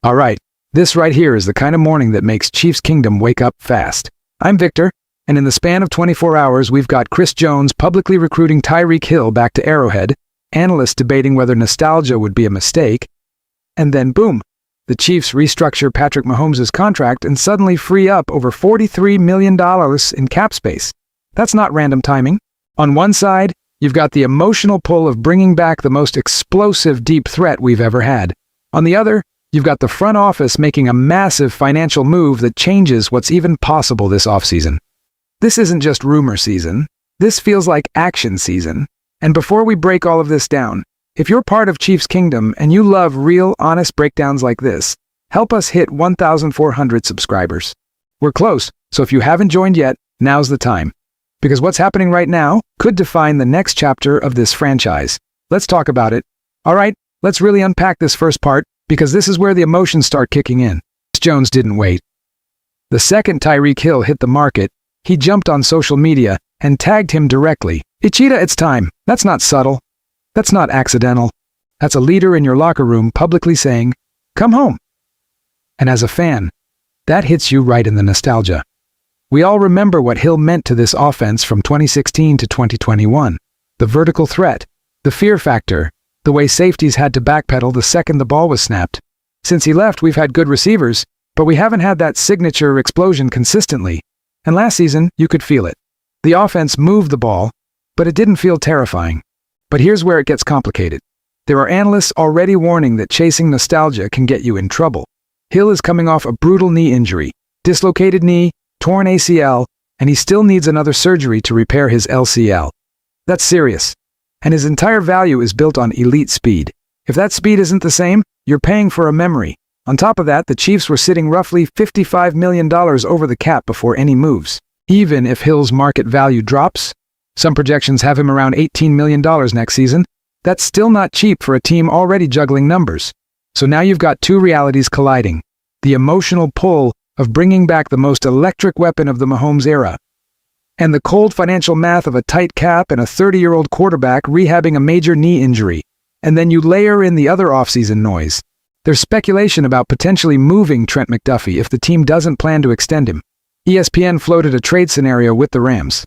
All right, this right here is the kind of morning that makes Chiefs Kingdom wake up fast. I'm Victor, and in the span of 24 hours, we've got Chris Jones publicly recruiting Tyreek Hill back to Arrowhead, analysts debating whether nostalgia would be a mistake, and then boom, the Chiefs restructure Patrick Mahomes' contract and suddenly free up over $43 million in cap space. That's not random timing. On one side, you've got the emotional pull of bringing back the most explosive deep threat we've ever had. On the other, you've got the front office making a massive financial move that changes what's even possible this offseason. This isn't just rumor season. This feels like action season. And before we break all of this down, if you're part of Chiefs Kingdom and you love real, honest breakdowns like this, help us hit 1,400 subscribers. We're close, so if you haven't joined yet, now's the time. Because what's happening right now could define the next chapter of this franchise. Let's talk about it. All right, let's really unpack this first part, because this is where the emotions start kicking in. Jones didn't wait. The second Tyreek Hill hit the market, he jumped on social media and tagged him directly. Ichita, it's time. That's not subtle. That's not accidental. That's a leader in your locker room publicly saying, come home. And as a fan, that hits you right in the nostalgia. We all remember what Hill meant to this offense from 2016 to 2021. The vertical threat, the fear factor, the way safeties had to backpedal the second the ball was snapped. Since he left, we've had good receivers, but we haven't had that signature explosion consistently. And last season, you could feel it. The offense moved the ball, but it didn't feel terrifying. But here's where it gets complicated. There are analysts already warning that chasing nostalgia can get you in trouble. Hill is coming off a brutal knee injury, dislocated knee, torn ACL, and he still needs another surgery to repair his LCL. That's serious. And his entire value is built on elite speed. If that speed isn't the same, you're paying for a memory. On top of that, the Chiefs were sitting roughly $55 million over the cap before any moves. Even if Hill's market value drops, some projections have him around $18 million next season, that's still not cheap for a team already juggling numbers. So now you've got two realities colliding. The emotional pull of bringing back the most electric weapon of the Mahomes era, and the cold financial math of a tight cap and a 30-year-old quarterback rehabbing a major knee injury. And then you layer in the other offseason noise. There's speculation about potentially moving Trent McDuffie if the team doesn't plan to extend him. ESPN floated a trade scenario with the Rams.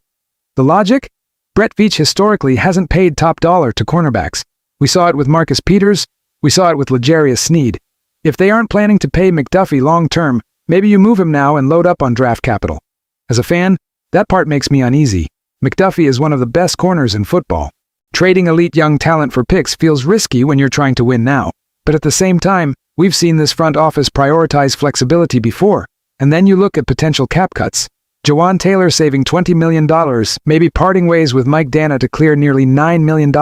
The logic? Brett Veach historically hasn't paid top dollar to cornerbacks. We saw it with Marcus Peters. We saw it with L'Jarius Sneed. If they aren't planning to pay McDuffie long-term, maybe you move him now and load up on draft capital. As a fan, that part makes me uneasy. McDuffie is one of the best corners in football. Trading elite young talent for picks feels risky when you're trying to win now. But at the same time, we've seen this front office prioritize flexibility before. And then you look at potential cap cuts. Jawan Taylor saving $20 million, maybe parting ways with Mike Dana to clear nearly $9 million.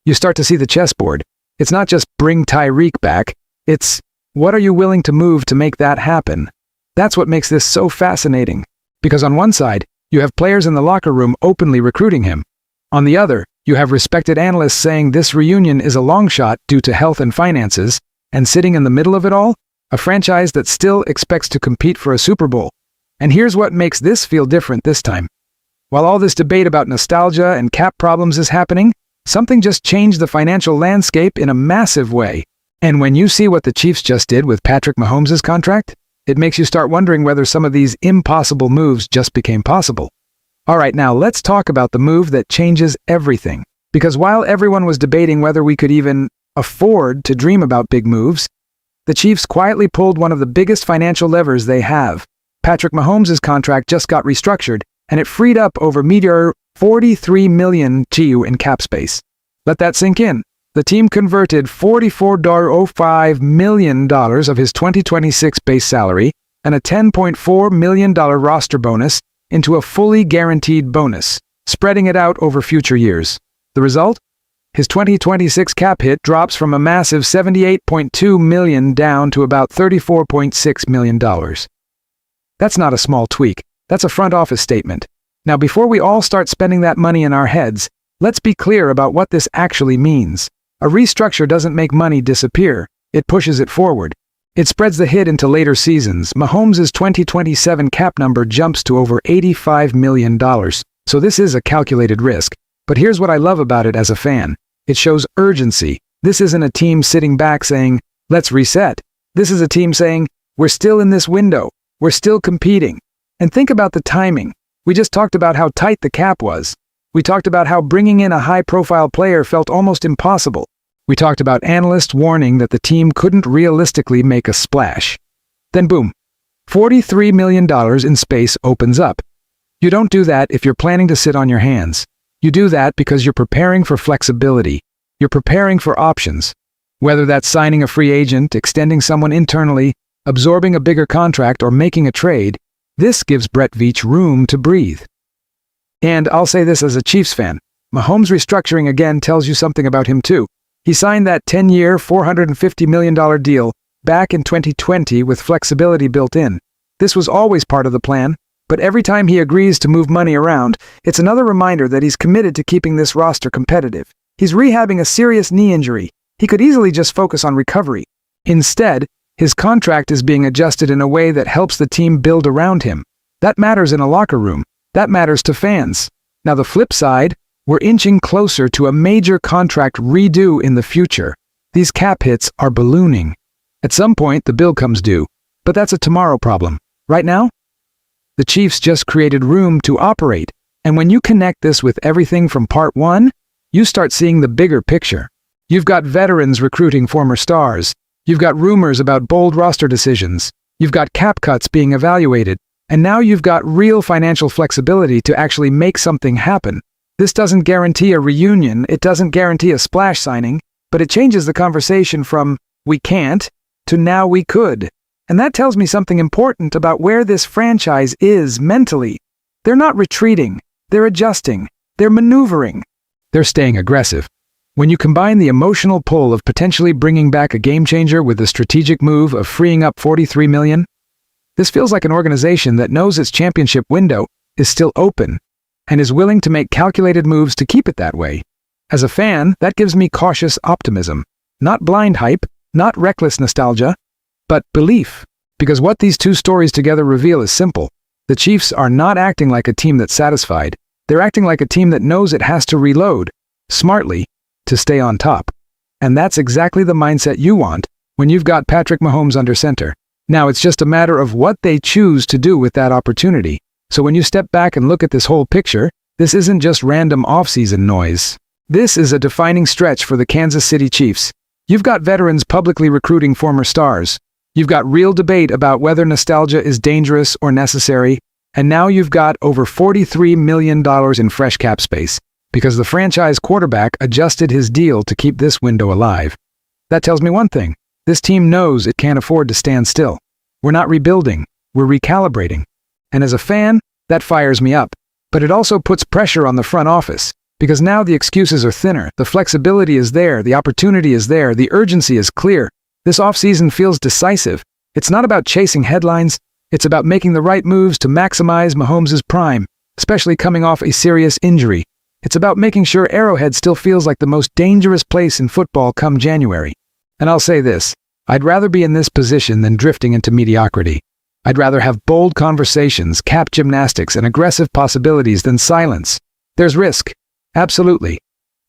You start to see the chessboard. It's not just bring Tyreek back. It's, what are you willing to move to make that happen? That's what makes this so fascinating. Because on one side, you have players in the locker room openly recruiting him. On the other, you have respected analysts saying this reunion is a long shot due to health and finances, and sitting in the middle of it all, a franchise that still expects to compete for a Super Bowl. And here's what makes this feel different this time. While all this debate about nostalgia and cap problems is happening, something just changed the financial landscape in a massive way. And when you see what the Chiefs just did with Patrick Mahomes' contract, it makes you start wondering whether some of these impossible moves just became possible. All right, now let's talk about the move that changes everything. Because while everyone was debating whether we could even afford to dream about big moves, the Chiefs quietly pulled one of the biggest financial levers they have. Patrick Mahomes' contract just got restructured, and it freed up over meteor $43 million in cap space. Let that sink in. The team converted $44.05 million of his 2026 base salary and a $10.4 million roster bonus into a fully guaranteed bonus, spreading it out over future years. The result? His 2026 cap hit drops from a massive $78.2 million down to about $34.6 million. That's not a small tweak. That's a front office statement. Now, before we all start spending that money in our heads, let's be clear about what this actually means. A restructure doesn't make money disappear. It pushes it forward. It spreads the hit into later seasons. Mahomes' 2027 cap number jumps to over $85 million. So this is a calculated risk. But here's what I love about it as a fan. It shows urgency. This isn't a team sitting back saying, let's reset. This is a team saying, we're still in this window, we're still competing. And think about the timing. We just talked about how tight the cap was. We talked about how bringing in a high-profile player felt almost impossible. We talked about analysts warning that the team couldn't realistically make a splash. Then boom, $43 million in space opens up. You don't do that if you're planning to sit on your hands. You do that because you're preparing for flexibility. You're preparing for options. Whether that's signing a free agent, extending someone internally, absorbing a bigger contract, or making a trade, this gives Brett Veach room to breathe. And I'll say this as a Chiefs fan, Mahomes restructuring again tells you something about him too. He signed that 10-year, $450 million deal back in 2020 with flexibility built in. This was always part of the plan, but every time he agrees to move money around, it's another reminder that he's committed to keeping this roster competitive. He's rehabbing a serious knee injury. He could easily just focus on recovery. Instead, his contract is being adjusted in a way that helps the team build around him. That matters in a locker room. That matters to fans. Now the flip side, we're inching closer to a major contract redo in the future. These cap hits are ballooning. At some point, the bill comes due, but that's a tomorrow problem. Right now, the Chiefs just created room to operate, and when you connect this with everything from part one, you start seeing the bigger picture. You've got veterans recruiting former stars. You've got rumors about bold roster decisions. You've got cap cuts being evaluated. And now you've got real financial flexibility to actually make something happen. This doesn't guarantee a reunion, it doesn't guarantee a splash signing, but it changes the conversation from "we can't" to "now we could." And that tells me something important about where this franchise is mentally. They're not retreating, they're adjusting, they're maneuvering. They're staying aggressive. When you combine the emotional pull of potentially bringing back a game-changer with the strategic move of freeing up $43 million, this feels like an organization that knows its championship window is still open and is willing to make calculated moves to keep it that way. As a fan, that gives me cautious optimism. Not blind hype, not reckless nostalgia, but belief. Because what these two stories together reveal is simple. The Chiefs are not acting like a team that's satisfied. They're acting like a team that knows it has to reload, smartly, to stay on top. And that's exactly the mindset you want when you've got Patrick Mahomes under center. Now it's just a matter of what they choose to do with that opportunity. So when you step back and look at this whole picture, this isn't just random offseason noise. This is a defining stretch for the Kansas City Chiefs. You've got veterans publicly recruiting former stars. You've got real debate about whether nostalgia is dangerous or necessary. And now you've got over $43 million in fresh cap space, because the franchise quarterback adjusted his deal to keep this window alive. That tells me one thing. This team knows it can't afford to stand still. We're not rebuilding, we're recalibrating. And as a fan, that fires me up. But it also puts pressure on the front office, because now the excuses are thinner, the flexibility is there, the opportunity is there, the urgency is clear. This offseason feels decisive. It's not about chasing headlines, it's about making the right moves to maximize Mahomes' prime, especially coming off a serious injury. It's about making sure Arrowhead still feels like the most dangerous place in football come January. And I'll say this, I'd rather be in this position than drifting into mediocrity. I'd rather have bold conversations, cap gymnastics, and aggressive possibilities than silence. There's risk, absolutely.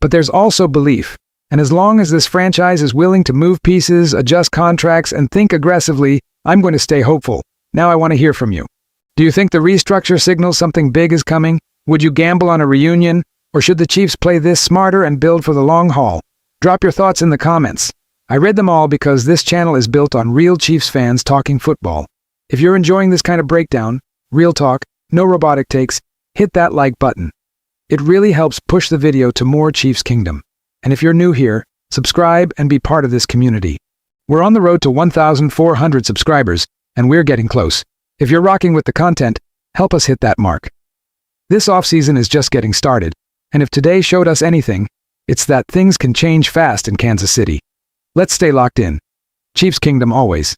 But there's also belief. And as long as this franchise is willing to move pieces, adjust contracts, and think aggressively, I'm going to stay hopeful. Now I want to hear from you. Do you think the restructure signals something big is coming? Would you gamble on a reunion? Or should the Chiefs play this smarter and build for the long haul? Drop your thoughts in the comments. I read them all because this channel is built on real Chiefs fans talking football. If you're enjoying this kind of breakdown, real talk, no robotic takes, hit that like button. It really helps push the video to more Chiefs Kingdom. And if you're new here, subscribe and be part of this community. We're on the road to 1,400 subscribers, and we're getting close. If you're rocking with the content, help us hit that mark. This offseason is just getting started, and if today showed us anything, it's that things can change fast in Kansas City. Let's stay locked in. Chiefs Kingdom always.